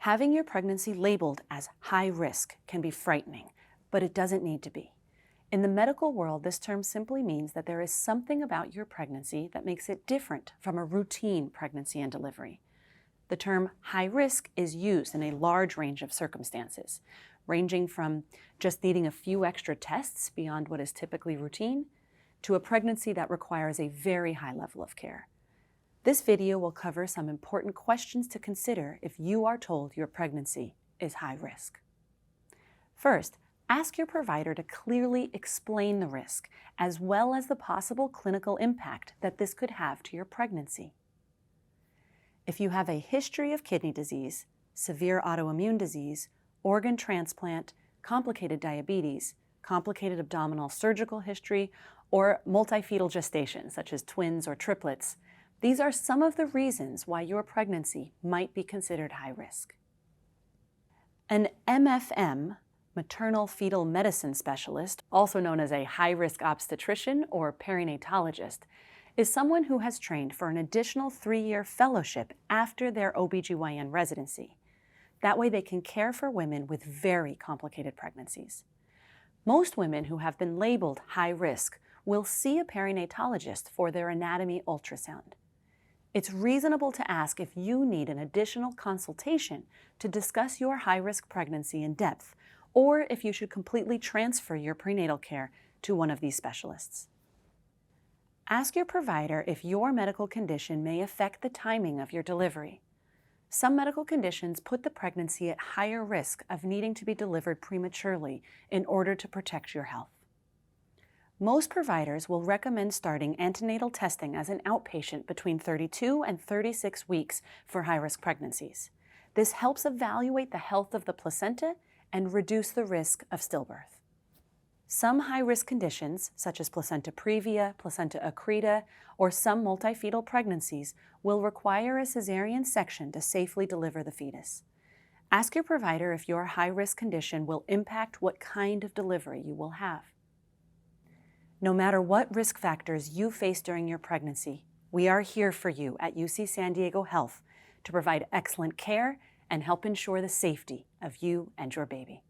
Having your pregnancy labeled as high risk can be frightening, but it doesn't need to be. In the medical world, this term simply means that there is something about your pregnancy that makes it different from a routine pregnancy and delivery. The term high risk is used in a large range of circumstances, ranging from just needing a few extra tests beyond what is typically routine, to a pregnancy that requires a very high level of care. This video will cover some important questions to consider if you are told your pregnancy is high risk. First, ask your provider to clearly explain the risk, as well as the possible clinical impact that this could have to your pregnancy. If you have a history of kidney disease, severe autoimmune disease, organ transplant, complicated diabetes, complicated abdominal surgical history, or multifetal gestation, such as twins or triplets, these are some of the reasons why your pregnancy might be considered high risk. An MFM, maternal-fetal medicine specialist, also known as a high-risk obstetrician or perinatologist, is someone who has trained for an additional 3-year fellowship after their OBGYN residency. That way they can care for women with very complicated pregnancies. Most women who have been labeled high risk will see a perinatologist for their anatomy ultrasound. It's reasonable to ask if you need an additional consultation to discuss your high-risk pregnancy in depth, or if you should completely transfer your prenatal care to one of these specialists. Ask your provider if your medical condition may affect the timing of your delivery. Some medical conditions put the pregnancy at higher risk of needing to be delivered prematurely in order to protect your health. Most providers will recommend starting antenatal testing as an outpatient between 32 and 36 weeks for high-risk pregnancies. This helps evaluate the health of the placenta and reduce the risk of stillbirth. Some high-risk conditions, such as placenta previa, placenta accreta, or some multifetal pregnancies, will require a cesarean section to safely deliver the fetus. Ask your provider if your high-risk condition will impact what kind of delivery you will have. No matter what risk factors you face during your pregnancy, we are here for you at UC San Diego Health to provide excellent care and help ensure the safety of you and your baby.